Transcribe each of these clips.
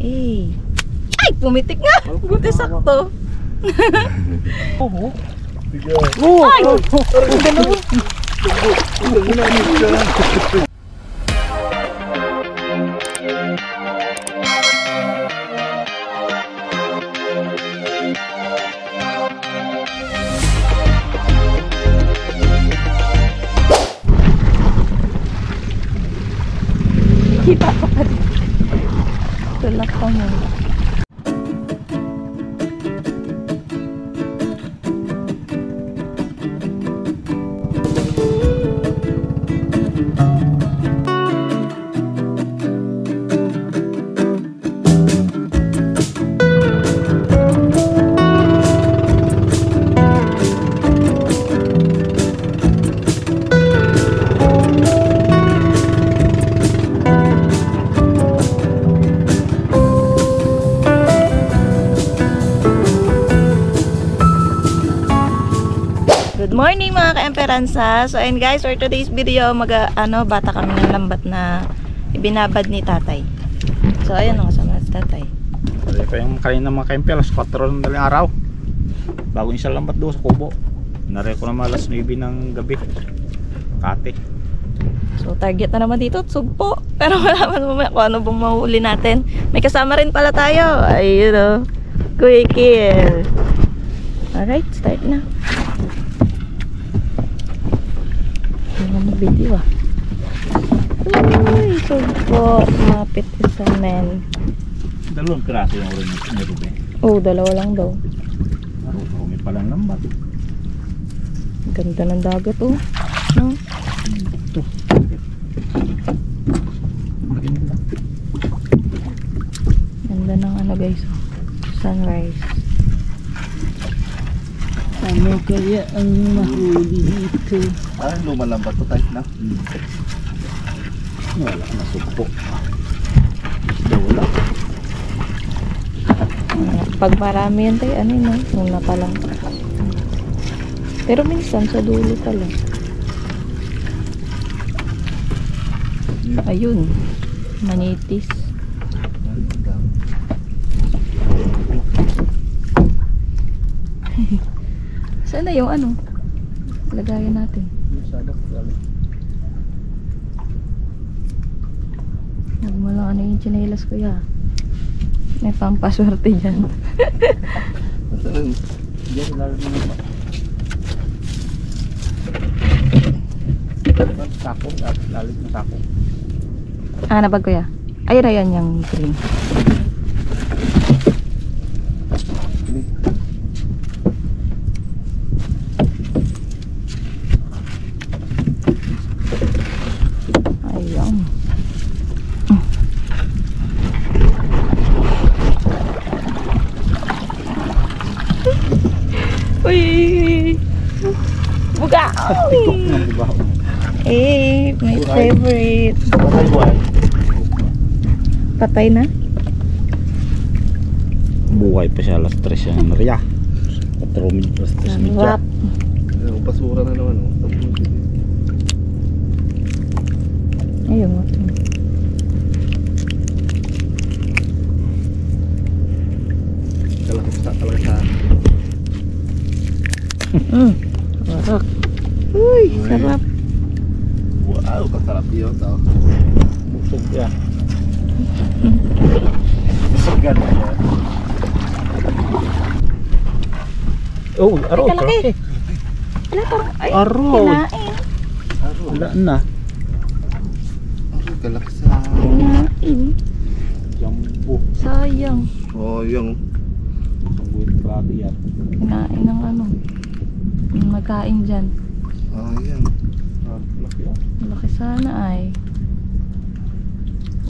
Eh. Ay, pumitik nga. Buti sakto. Oo. Ay! Kita ko pa din. Tulak ko mo. Good morning mga ka-emperansa. So ayun guys, for today's video, bata kami ng lambat na ibinabad ni tatay. So ayun ang kasama si tatay. Kaya pa yung kanina mga ka-emperas, 4 ng daling araw. Bago yung isang lambat doon sa kubo. Naray ko na alas 9 ng gabi. Kate. So target na naman dito, sugpo. Pero wala man mamaya kung ano bang mahuli natin. May kasama rin pala tayo. Ayun o. Kuya Kiel. Alright, start na. Video Uy, sugpo. Mapit isa men. Dalawang piraso yung ulo ni Ruben. Oh, dalawa lang daw. Marumi pa lang lambat. Ganda ng dagat oh. No? Ito. Maganda. Ganda ng ano guys. Sunrise. Ano kaya ang mahuli dito? Lumalambat to type na. Wala na sugpo. Wala. Pag marami yan tayo, ano yun, no? Una pa lang. Pero minsan sa dulo pala. Ayun. Manitis. Saan na yung ano? Lagayan natin. Huwag mo lang ano yung chinelas ko ya. May pampaswerte dyan. Diyan lalo naman. Sako, lalit na sako. Ah, nabag ko ya. Ayun na yan yung piling. Ayun. Uy! Buga! Eh, my favorite. Patay na? Buhay pa siya, alas 3 siya ng Maria. 4 minutes, alas 3 minutes. Sarap. Basura na naman. Ayun mo ito. Talaga sa Sarap. Uy, sarap. wow, kasarap yun tao. Busog yan. Busog yan. Oh, aro. Ay, kalaki. Wala parang, ay, Aro. kinain. Wala na. Kalaki sa... Kinain. Jumbo. Sayang. Oh, yung... Ang grabe yan. Kinain ng ano. Yung magkain dyan. Oh, yan. Laki yan. Malaki sana ay.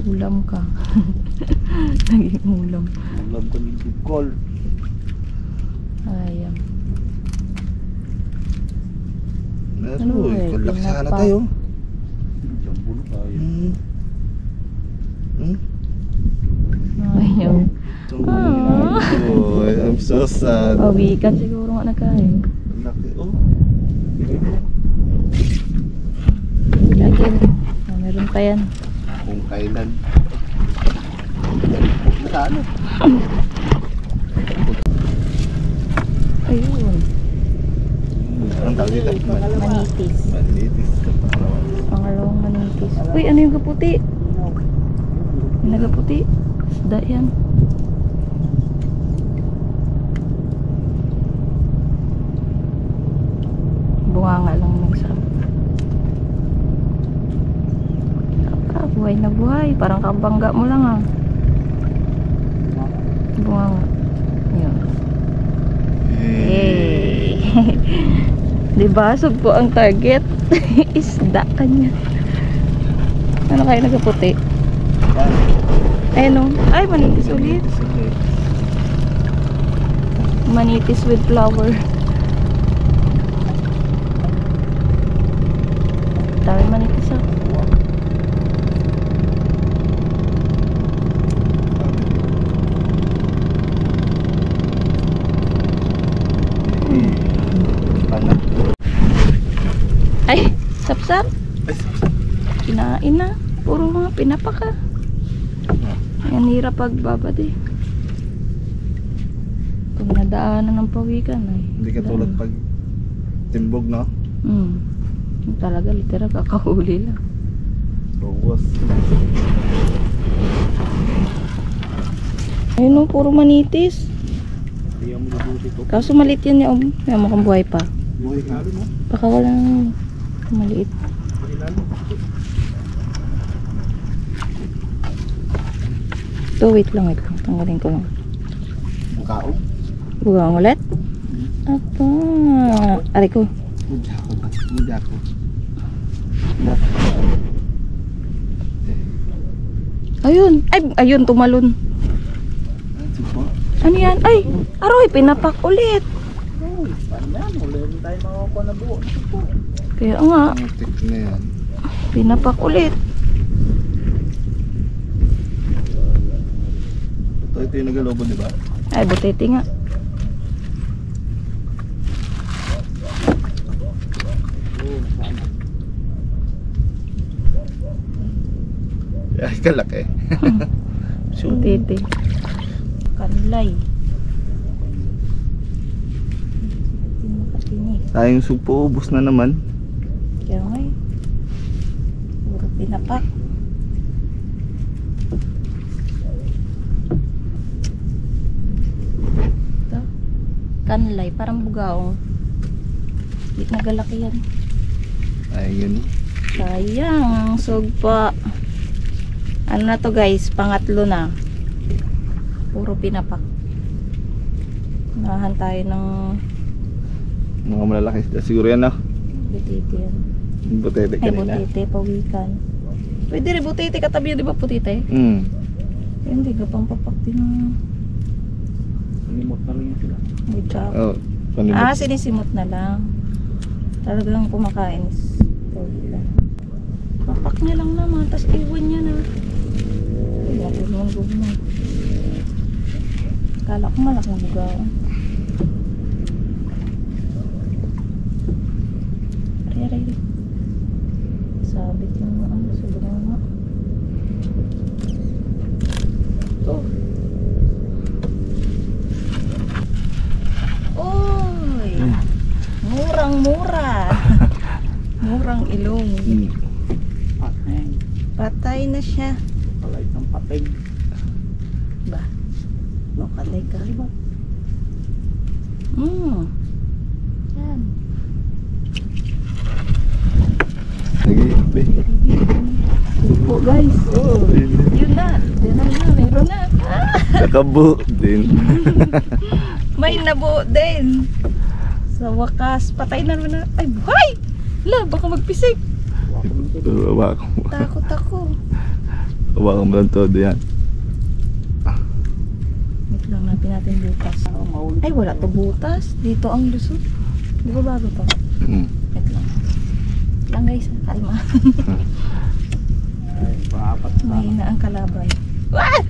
Ulam ka. Naging ulam. Ulam ko ni Bukol. Ayun. Ano, kalaki sana tayo. Jumbo na tayo. Ayun. Oh, I'm so sad. Pawikan siguro nga nagkain. Laki, oh. Lagi. Meron pa yan. Kung kailan. sa ano? Ayun. Ang tawag dito? Manitis. Manitis. Pangalawang manitis. Uy, ano yung kaputi? Yung nagaputi. Isda yan. Bunga nga lang ng isa. Buhay na buhay. Parang kabangga mo lang ah. Bunga nga. Yun. Yay! Diba? Sugpo ang target. Isda kanya. Ano kayo nagaputi? Ayun o. Ay, manitis ulit. Manitis with flower. Dami manitis ah. Ay, sapsap. Kinain na. Puro mga pinapaka. Yan hirap pagbabad eh. Pag nadaanan ng pawikan ay. Hindi ka tulad pag timbog, no? Talaga literal kakahuli lang. Bawas. Ayun o, puro manitis. Hindi mo lubuti to. Kaso maliit yan yung may mukhang buhay pa. Buhay ka. Baka walang maliit. Ito, wait lang. Tanggalin ko lang. Bukaong? Bugang ulit? Apa? Aray ko. Muda ko. Ayun. Ay, ayun, tumalon. Ano yan? Ay, aroy, pinapak ulit. Ulit tayo makakuha na buo. Kaya nga, Ang tik na yan. pinapak ulit. Ito yung nagalobo, di ba? Ay, butete nga. Ay, kalaki. Butete. Kanlay. Tayong sugpo, ubos na naman. Kaya nga eh. Puro pinapak. Ito. Kanlay, parang bugaong. Di nagalaki yan. Ay, yun. Sayang, sugpa. Ano na to guys, pangatlo na. Puro pinapak. Nahan tayo ng Mga malalaki isda. Siguro yan, no? butete yan. Yung butete Ay, kanina. butete, pawikan. Pwede rin butete, katabi yun, di ba putete? Hmm. Eh, hindi ka pang papakti ng Limot na lang yun sila. budyak. Oh, panimot. Ah, sinisimot na lang. Talagang kumakain is pawikan. Papak niya lang naman, tas iwan niya na. Ay, natin naman gumay. Kala ko malaking bugawan. Aray. Sabit yung ano, sobrang nga. Ito. Oy! Murang-mura. Murang ilong. Hmm. Patay. Patay na siya. Palay ng patay. Ba? No, patay ka. Yan. Nag-iipi. Po guys. Oh. Yun na. Meron na. Ah, Nakabu din. may nabuo din. Sa wakas, patay na naman na. Ay, buhay! La, baka magpisik. Hawakan mo. Takot ako. Hawakan mo lang todo yan. Wait lang, natin natin butas. Ay, wala to butas. Dito ang lusot. Di ba bago to? Hmm. Wait lang. Lang guys, kalma. Ay, pangapat na. Mahina ang kalaban. Ah!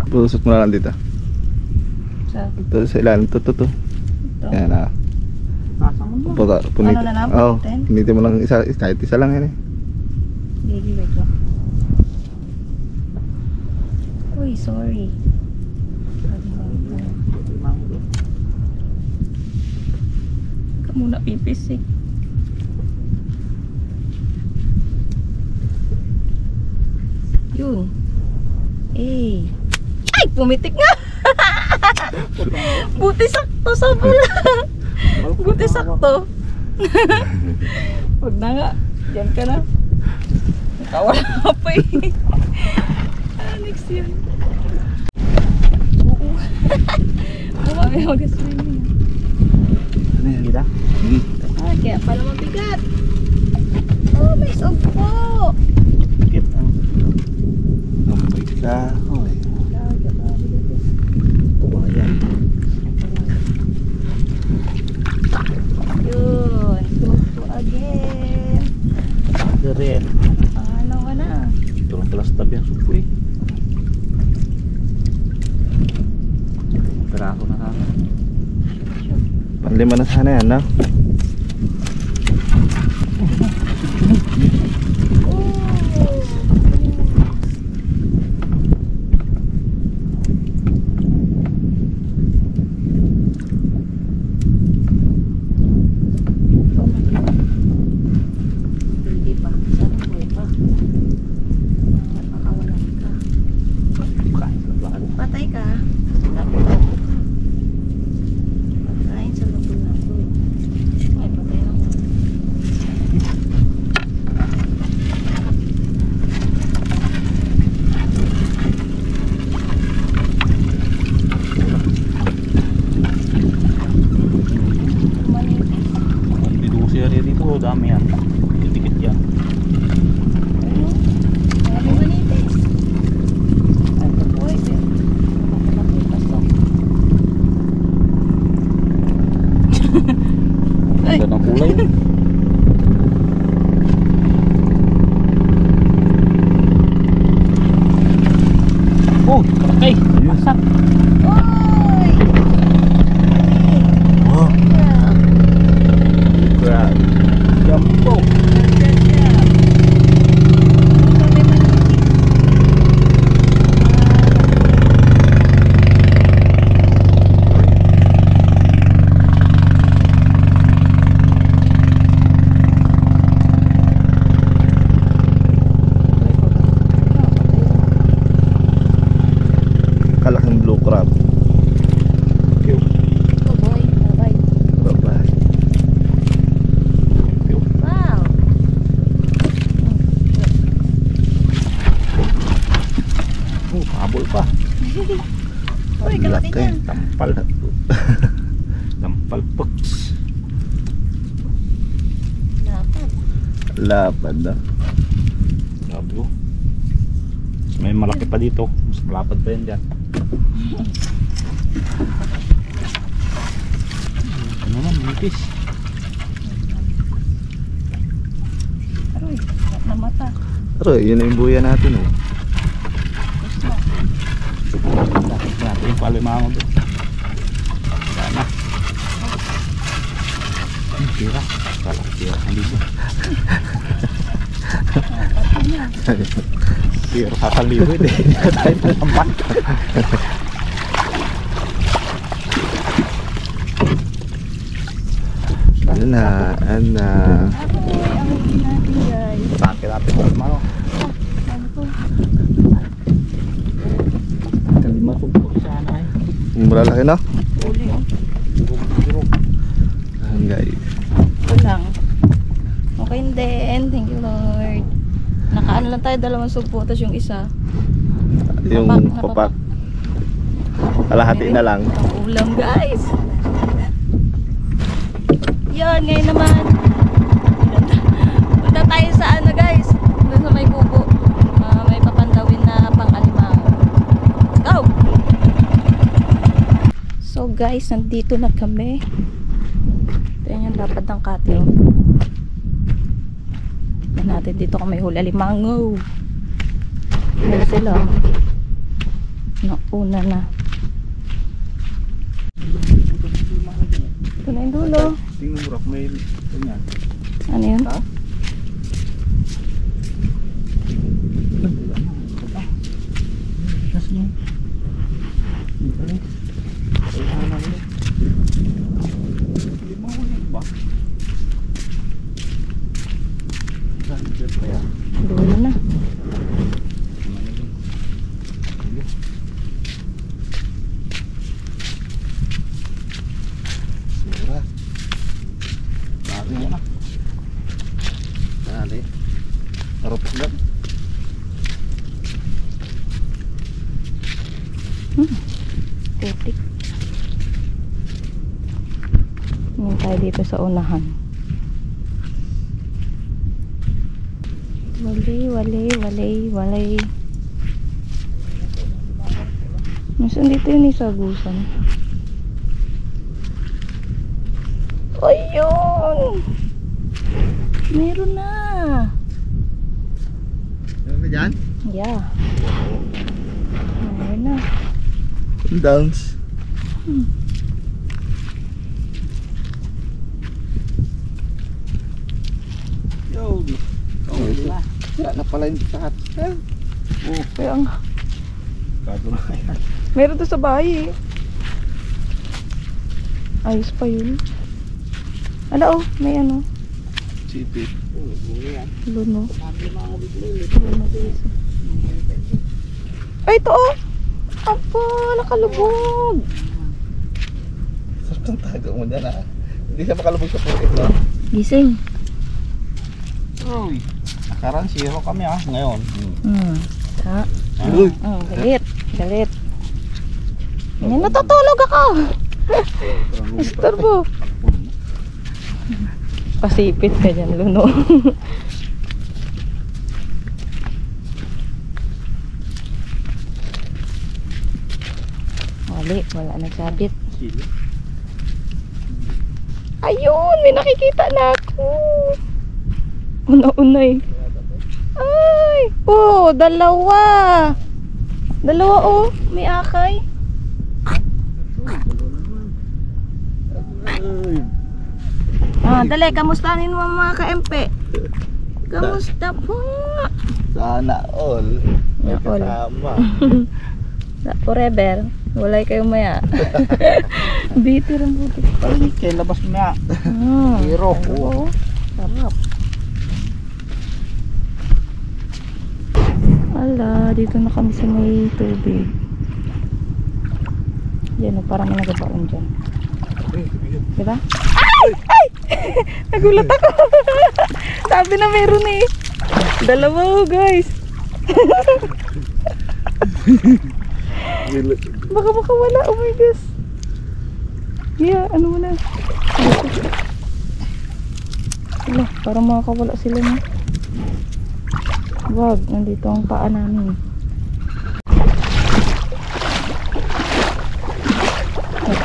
Pusot mo na lang dito. Sa Ito sa ilalim. Ito. ito. Yan ah. Nasaan mo na? Pagka punit. Ano na lang, Oo. punitin? Punitin mo lang isa. Kahit isa lang yan eh. Gigi, wait lang. Uy, sorry. Ka muna pipisik. Yun. Eh. Ay, pumitik nga. Buti sakto sa pula. Buti sakto. Huwag na nga. Diyan ka na. Nakawala ka pa eh. Next yun. Oo. Bumami mag-aswim yun. Ano yan? Gita? Ah, kaya pala mabigat. Oh, may sugpo. Kit ang Amoy kahoy. tuwayan. Yun. Sugpo again. Ada rin. Ano ka na? Ito lang pala sa tabi ang supo eh. Pera ako na sana. Panlima na sana yan, no? Hindi pa. Sana buhay pa. Makawalan ka. Kain lang lang. Patay ka. Pagkain sa loob na ito. Ay, patay na ko. Manipis. Didusi area dito. Dami yan. Dikit yan. Ano? Marami manipis. Ay, buhay ba? Pasok. Ay. Ganda ng kulay. Oh, okay. Masak. Oy! Oh, Yeah. crap. Jumbo. Kalaking blue crab. Bye-bye. Oh, habol pa. Ang laki. Tampal. Tampal puks. Lapad na. Grabe ko. Mas may malaki pa dito. Mas malapad pa yan dyan. Ano naman, manipis. Aroy, na mata. Pero yun na yung buya natin eh. Natin yung palimango doon. Wala na. Tira. Kala ko tira. Hindi ko. Tira sa kalibid eh. Hindi na tayo naman. Ano na, ano na. Aroy, ang hindi natin guys. Sakit natin yung palimango. Ano to? Kalima ko po sana eh. Malalaki na. Uli oh. Durog. Hanggang. Ito lang. Okay din. Thank you Lord. Nakaano lang tayo, dalawang sugpo. Tapos yung isa. Yung Napak. papak. Kalahati na lang. Ang ulam guys. Yan, ngayon naman. Punta tayo sa ano guys. Doon sa may kubo. May papandawin na pang-alimango. Go! So guys, nandito na kami. Ito yung lapad ng kate. Oh. Yan natin dito kung may huli alimango. Yan sila. Nauna na. Ito na yung dulo. Tingnan mo rock may ganyan. Ano yun? Ha? Bigas niya. Hindi mahuli ba? Dulo na. Mura. Lagi yan ah. Dali. Naropos lang. Putik. Ngayon tayo dito sa unahan. Walay. Nasaan dito yun yung sagusan? Ayun! Meron na! Meron na dyan? Yeah. Meron na. Downs. Yo, Wala na pala yung lahat. Kaya nga. Kado na yan. Meron to sa bahay eh. Ayos pa yun. Ala oh, may ano. Sipit. Luno. Luno guys. Ay, ito oh! Apa, nakalubog! Sarap ang tago mo dyan ah. Hindi siya makalubog sa putik no? Gising. Uy, nakaraan 0 kami ah, ngayon. Ha? Uy! Galit. Ngayon natutulog ako! Istorbo. Pasipit ka dyan, Luno. Wala nagsabit. Ayun, may nakikita na ako. Una-unay. Ay, oh, dalawa. Dalawa oh, may akay. Dali, kamustanin mo mga ka-MP? Kamusta po? Sana all. May Na all. kasama. Forever. Walay kayong maya. Bitter ang butik. Ay, kaya labas mo na. 0. Oo. Sarap. Ala, dito na kami sa may tubig. Yan o, parang may nagabaon dyan. Diba? Ay! Ay! Nagulat ako. Sabi na meron eh. Dalawa oh, guys. Baka wala. Oh my gosh. Yeah, ano mo na. Wala, parang makakawala sila na. Wag, nandito ang paa namin.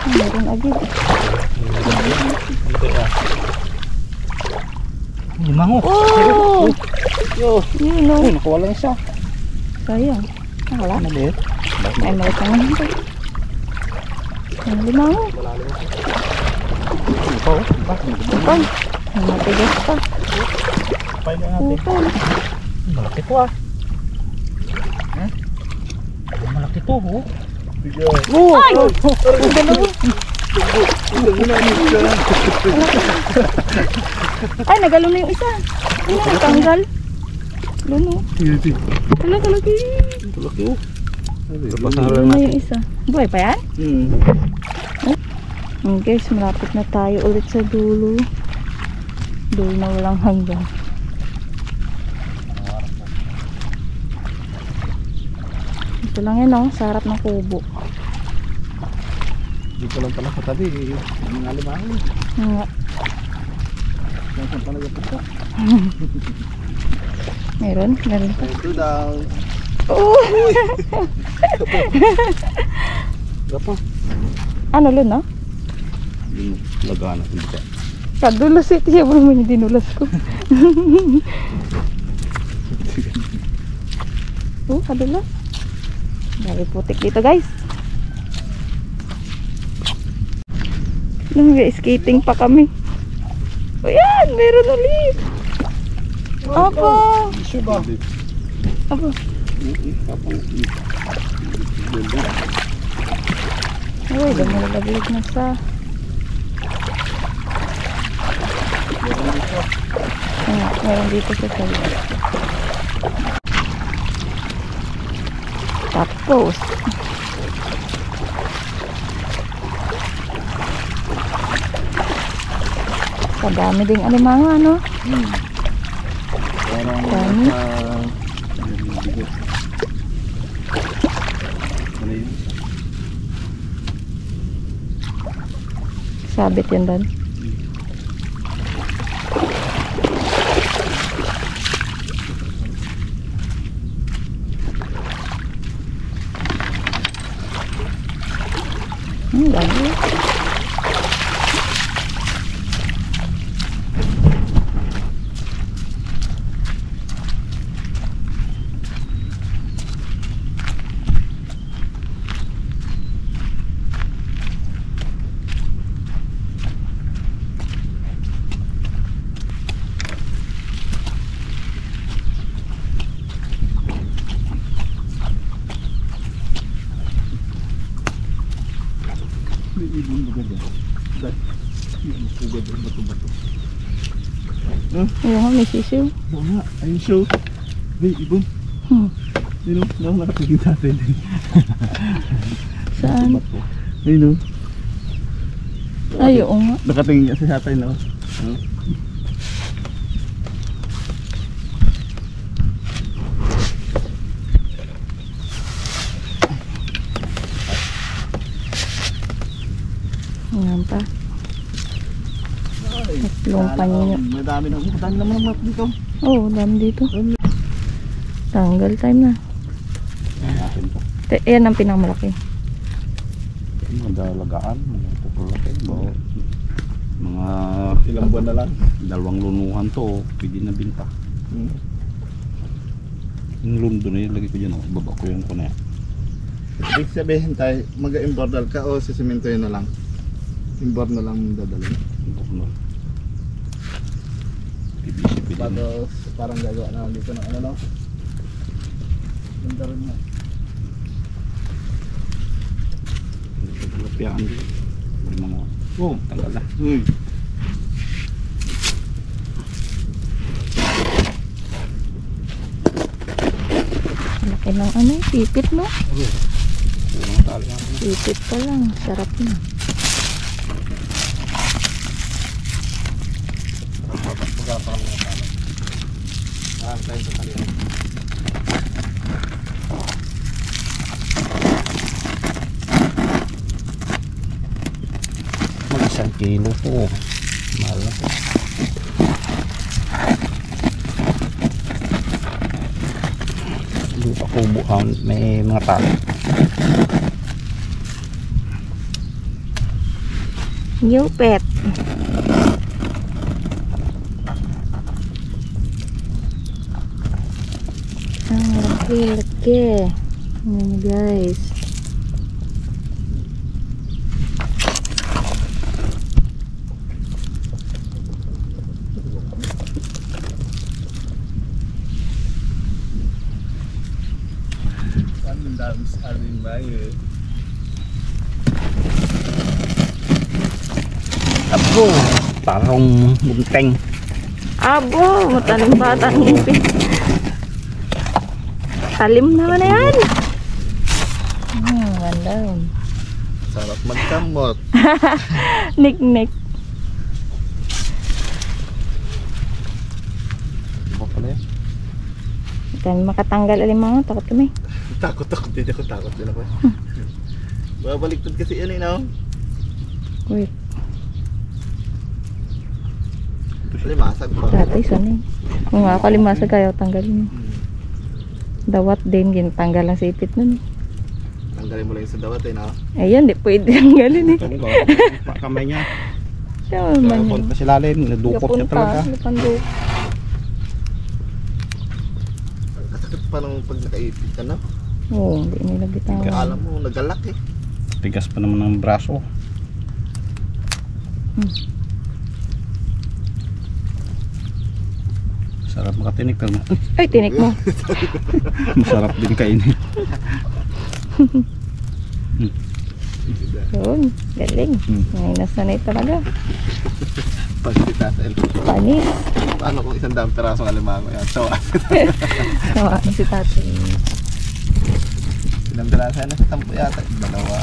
Meron agad. Limango. Oh! Yo. Yun o. Uy, nakuha lang isa. Sayang. Wala. Maliit. Ay, malit na nga ito. Ang limango. Ikaw. Upal. Ang matigas pa. Pay na natin. Upal. Malaki to ah. Malaki to oh. Oh! Ay! Ang dalawa. Ay, nagalo na yung isa. Ano, natanggal. Luno. Talaga lagi. Malaki oh. Nagalo na yung isa. Buhay pa yan? Guys, malapit na tayo ulit sa dulo. Dulo na walang hanggan. Ito lang yan oh, sa harap ng kubo. Dito lang pala katabi. Ang nga limango. Nga. Saan pa nagpunta? Meron pa. Ito daw. Oh! Gapa. Ano lo no? Yung lagana dito. Kadulas ito siya mo yung dinulas ko. Oh, kadulas. Dahil putik dito guys. Nag-skating pa kami. O yan, meron ulit. Apa? Isu ba? Apa? Uy, lumalaglag na sa... Meron dito sa side. Tapos kadami ding alimango, ano? Parang Dami. ano yun? Sabit yun doon. Dami. May ibon ba dyan? Yung pugad yung bato-bato. Ayun nga, may sisiw. Oo nga, ayun siya. May ibon. Yun o, nakatingin natin din. Saan? Ayun o. Ay, oo nga. Nakatingin niya sa hatay na o. Ayan pa. Tatlong panyo. Madami naman ang map dito. Oo, dami dito. Tanggal time na. Akin po. Yan ang pinakamalaki. Mga dalagaan, mga pupulaki. Mga Ilang buwan na lang. 2 lunuhan to, pwede na binta. Yung lundo na yun, lagi ko dyan, baba ko yung kuna. Ibig sabihin tayo, mag-imbordal ka o sisimentoyin na lang? Imbord na lang dadalhin. PVC pwede na. Bago parang gagawa na dito ng ano no? Ganda rin mo. Lapyaan din. May mga tanggal na. Uy! Laki ng ano, pipit no? Mga tali nga. Pipit pa lang, sarap na. Mag 1 kilo to. Mahal na po. Dito ako bukan, may mga tali. New pet. Ang laki-laki. Ayan guys. Ang dami sa amin ba yun? Abo! Parang bunteng. Abo, matalim bata ang ipin. Talim naman na yan. Ganda yun. Sarap magkamot. Nik-nik. Ano pala yan? Kan makatanggal alimango, takot kami. Takot din ako. Babaliktad kasi yan no? Wait, Limasag pa. tatay sanay. Kung nga kalimasag kayo, tanggalin. Dawat din, ginatanggal ang sipit nun. Tanggalin mo lang yung sa dawat no? Ayun, di pwede tanggalin eh. Ito ba? Kamay niya. Siya man yun. Punta si lalim, nadukot niya talaga. Napanduk. Kasakit pa nung pag nakaipit ka na. Oo, hindi nila bitawan. Alam mo, nagalak eh. Tigas pa naman ng braso. Sarap makatinik pero Ay, tinik mo. masarap din kainin. Yun, galing. Ngayon nasanay talaga. Pag si Tatel. Panis. Paano kung 100 pirasong alimango yan? So, Sawa si tatay. ilang piraso yan? 10 yata. Dalawa.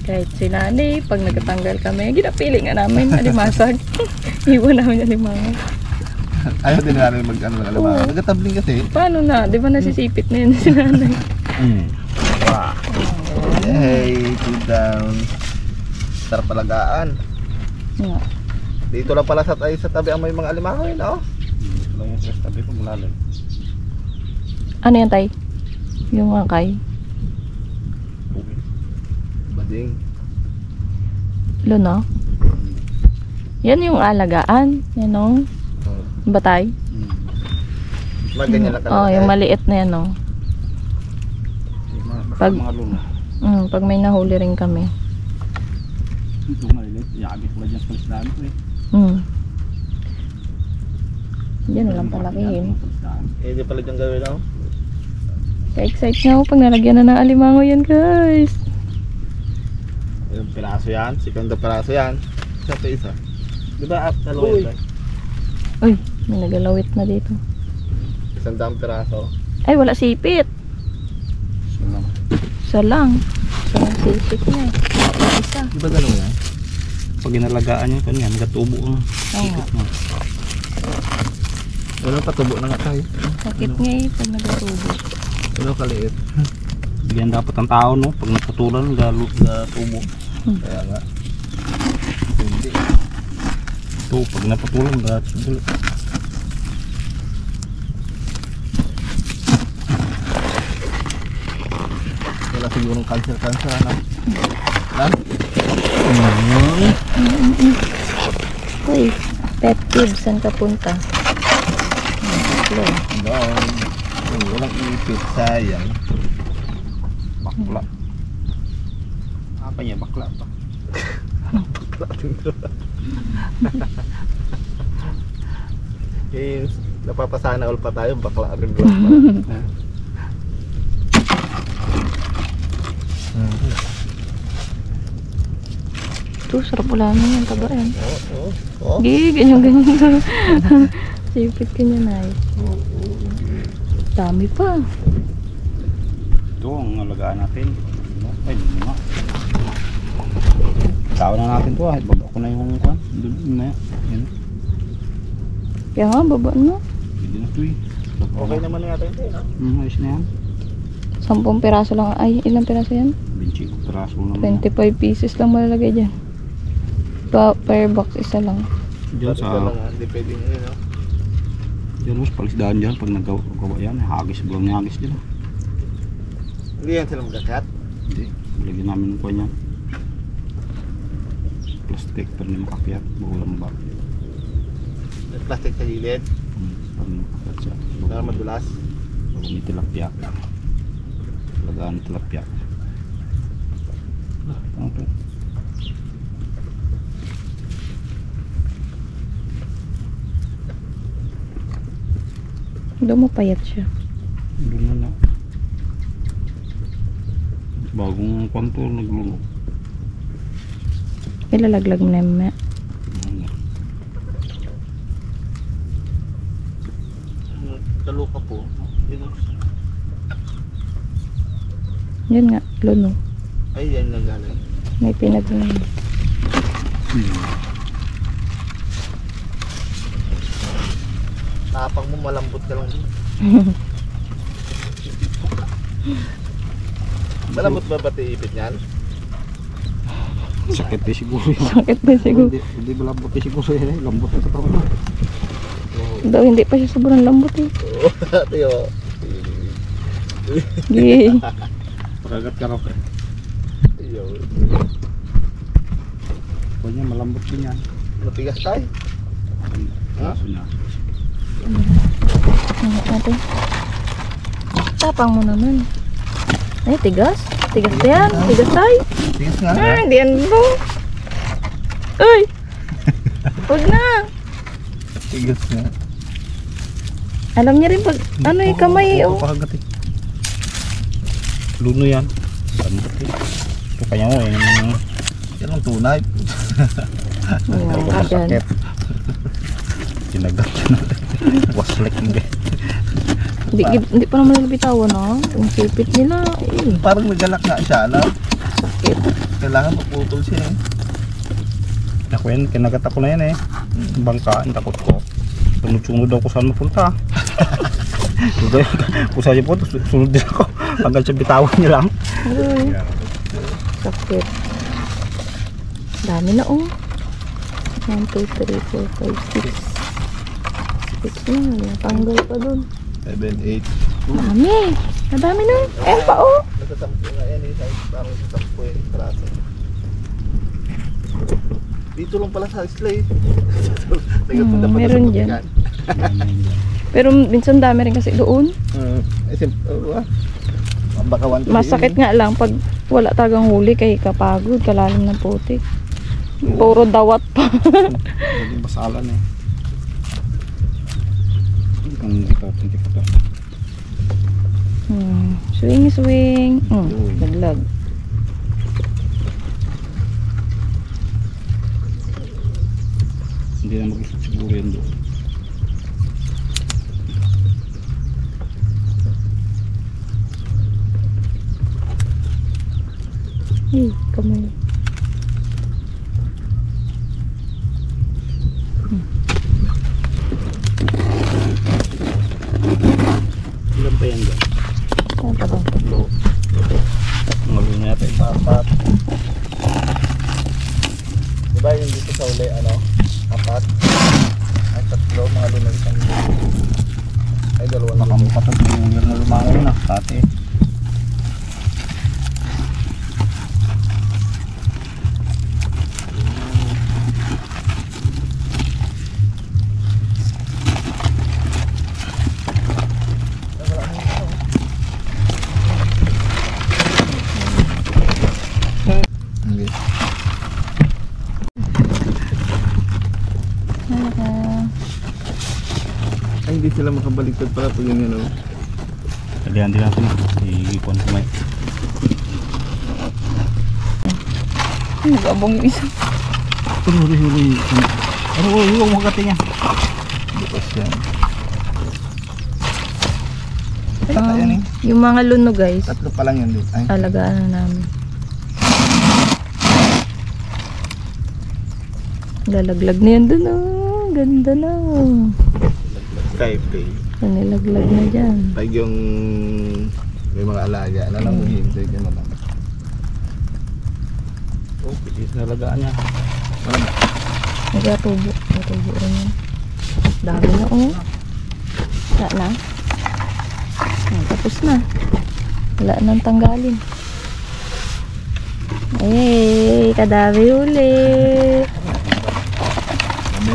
Kahit si nanay, pag nagtatanggal kami, ginapili nga namin alimasag. Iwan namin alimango. Ayaw din namin mag-ano ng alimango. Oo. Nagatabling kasi. Paano na? Di ba nasisipit na yun si nanay? Wow. Hey, cool down. Sarap palagaan. Nga. Dito lang pala sa tabi ang may mga alimango yun, oh. Lang yung stress tabi pag malalim. Ano yan, tay? Yung akay? Bading. Luno? Yan yung alagaan. Yan o. Ba tay? Mga ganyan lang Oh, yung maliit na yan o. Pag- Mga luno. Pag may nahuli rin kami. Ito malilit. Iagit ko lang dyan sa palisdaan ko eh. Yan lang palakihin. Hindi pala dyan gawin, oh. Ka-excite na ako pag nalagyan na ng alimango yan, guys. Ilang piraso yan? 2 piraso yan. Isa pa isa. Di ba? Dalawa yan. Uy, may nagalawit na dito. 100 piraso. Ay, wala sipit. Isa lang. Isa lang sipit niya. Isa. Di ba dalawa yan? Pag inalagaan yung kanya, nagatubo ang Oo nga. Walang patubo na nga tayo. Sakit nga eh pag nagatubo. Ano kaliit? Bigyan dapat ang tao, no? Pag naputulan, gatubo. Kaya nga. Hindi. Ito, pag naputulan, gatubo. Wala sigurong cancer, ano? Lan? Uy, pet peeve, saan ka punta? Doon. Walang ipit, sayang. Bakla. Apa niya, bakla pa? Eh, napapasana all pa tayo, bakla rin ba? Ito, sarap ulamin yan, taba yan. Oo. Gigi, ganyan. Sipit ka niya na eh. Dami pa. Ito ang alagaan natin. Ay, hindi nga. Tawa na natin ito ah. Baba ko na yung kwan. Doon na yan. Kaya nga, babaan mo. Hindi na ito eh. Okay naman na yata ito, no? Ayos na yan. 10 piraso lang. Ay, ilang piraso yan? 25 piraso naman. 25 pieces lang malalagay dyan. Per box, isa lang. Diyan Bakit sa... ka lang, hindi pwedeng yun, no? Diyan sa palisdaan dyan. Pag naggawa yan, hagis. Bulang hagis dyan. Hindi yan sila magkakat. Hindi. Lagyan namin ng kwan yan. Plastic para hindi makakyat. Bulang ba? May plastic sa gilid, Para hindi makakyat siya. para madulas. Pag may tilapia. Alagaan ng tilapia. Ano ito? Doon mapayat siya. Doon na na. Bagong kwanto naglunok. Ilalaglag mo na yung mamaya. Kaluka po. Yun nga, luno. Ay, yan lang galing. May pinagluno. Tapang mo, malambot ka lang. Malambot ba pati ipit niyan? Sakit din siguro yun. Sakit na siguro. Hindi malambot din siguro yun. Lambot na katawan mo. Daw hindi pa siya sobrang lambot eh. Oo, ate o. Gigi. Pagagat ka raw eh. Ayun. Huwag niya malambot din yan. Matigas tayo. Kaso niya. Ingat natin. Tapang mo naman. Ay, tigas. Tigas na yan. Tigas tayo. Tigas nga. Ah, hindi yan mo. Uy! Huwag na. Tigas nga. Alam niya rin pag ano yung kamay. Oh. Pagagat eh. Luno yan. Lambot eh. Ito kanya mo eh. Yan ang tunay. Ayan ka dyan. Sakit. Tinagat yun natin. Waslik hindi. Hindi pa naman nalabitawan ha. Yung sipit nila eh. Parang nagalak nga siya na. Sakit. Kailangan maputol siya eh. Ako yan, kinagat ako na yan eh. Bangka, ang takot ko. Sunod-sunod ako saan mapunta. Kung saan siya po, sunod din ako. Hanggang siya bitawan niya lang. Uy. Sakit. Dami na oh. 1, 2, 3, 4, 5, 6. 6 na. Tanggal pa dun. 7, 8. Dami. Nadami na. Ayan pa oh. Natasampo nga yan eh. Parang sasampo eh. Traso. Dito lang pala sa isla eh. Meron dyan. Pero minsan dami rin kasi doon. Baka 1 Masakit nga lang pag wala tagang huli kay kapagod, kalalim ng putik. Puro dawat pa. Naging basalan eh. Hindi kang hindi pa ito. Swing, swing. Naglag. Hindi na mag-isip siguro yan doon. Hey, kamay. Ilan pa yan doon? Saan pa ba? Ngayon na natin papat. Diba yung dito sa uli, ano? 4 ay 3, mga lunar isang ay 2 na Nakamukha ito. Yung na lumangon na. Kati. ay hindi sila makabaliktad para pag yun ano. Kalihan din natin. Iipon kumay. Nag-abong yung isa. Huli. Ano yung magkati niya? Bukas yan. Yan eh. Yung mga luno guys, 3 pa lang yan dito. Ay, alagaan na namin. Lalaglag na yan dun oh. Ganda na oh. Taipei. Nilaglag na dyan. Pag yung may mga alaga na lang hintay ka na lang. Oh, pitis na lagaan niya. Nagatubo. Natubo rin yan. Dami na oh. Wala na. Tapos na. Wala nang tanggalin. Ay, kadami ulit.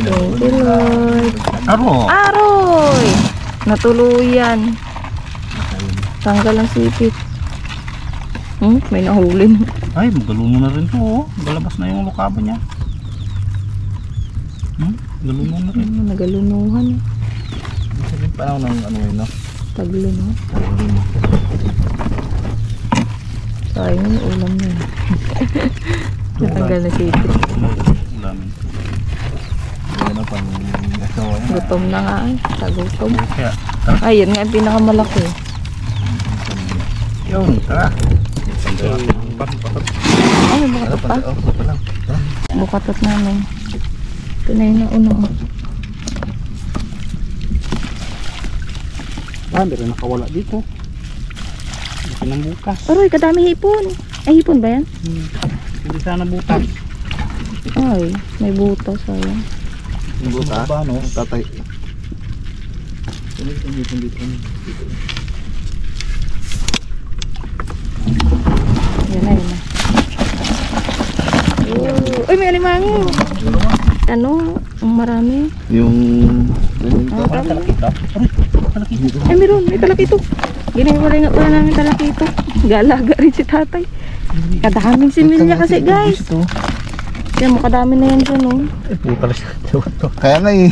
Thank you Lord. Aro! Aroy! Natuluyan. Tanggal ang sipit. May nahuli na. Ay, magaluno na rin to oh. Galabas na yung lukaba niya. Galuno na rin. Nagalunuhan. Isa rin pa lang ng ano yun no? Taglo no? Sayang yung ulam na yun. Natanggal na sipit. Ulamin. Yan na pang gasawa yan. Gutom na nga ay. Tagutom. Kaya, Ayun nga yung pinakamalaki. Yun, tara. Ay, bukatot pa. Oh, pa lang. Bukatot namin. Ito na yung nauna. meron nakawala dito. Laki ng butas. Aroy, kadami hipon. Ay, hipon ba yan? Hindi sana butas. Ay, may butas. Sayang. Yung buta, Ba, no? tatay. Dito. Yan na, yan na. Uy, may alimango. Ano? Marami. Yung... Talakita. Ay, meron. May talakito. Ginagawa nga pala namin talakito. Galaga rin si tatay. Kadaming similya kasi, guys. Yan, makadami na yan dyan, oh. Ay, puta lang siya. To. Kaya nga eh.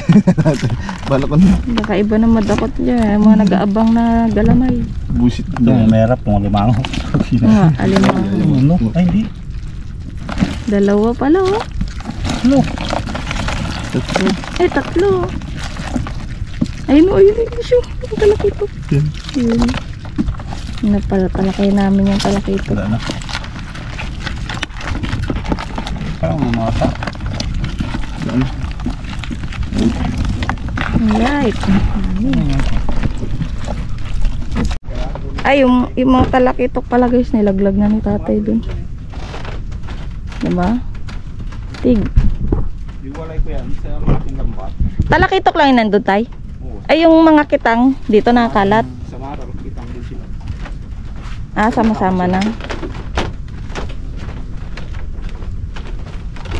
Bala ko na. Baka iba na madakot dyan. Mga nag-aabang na galamay. Busit Yung merap, kung limango. Nga, alimang. Ano? Ay, hindi. Dalawa pala, oh. Ano? Ay, tatlo. Ayun, oh, ayun, ayun, siya. Ang talakito. Yun. Napalakay namin yung talakito. Wala na. Parang mamata. Alright. Ay, yung mga talakitok pala guys, nilaglag na ni tatay dun. Diba? Tig. Iwalay ko yan sa malaking lambat. Talakitok lang yung nandun, tay? Oo. Ay, yung mga kitang dito nakakalat. Sa maraw, kitang din sila. Ah, sama-sama na.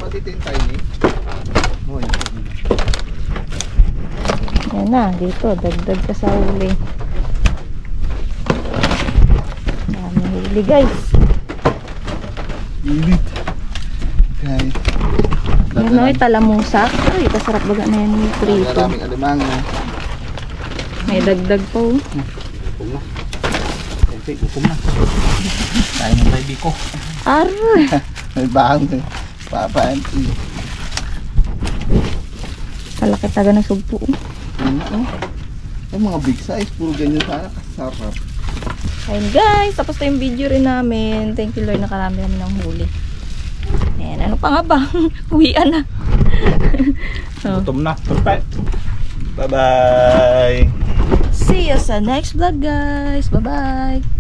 Pati yung tiny. Oh, Yan na, dito. Dagdag ka sa huli. Dami huli, guys. Ilit. Guys. Yan o, talamusak. Ay, kasarap baga na yan yung prito. Maraming alimang. May dagdag pa, oh. Ukom na. Okay, ukom na. Tayo ng tayo biko. Aray! May bahang eh. Papaan. Palaki taga na sugpo, oh. Ano? Ay, mga big size. Puro ganyan sana. Kasarap. Ayun guys, tapos na yung video rin namin. Thank you Lord, nakarami namin ng huli. Ayan, ano pa nga ba? Uwian na. So, Gutom na. Perfect. Bye-bye. see you sa next vlog guys. Bye-bye.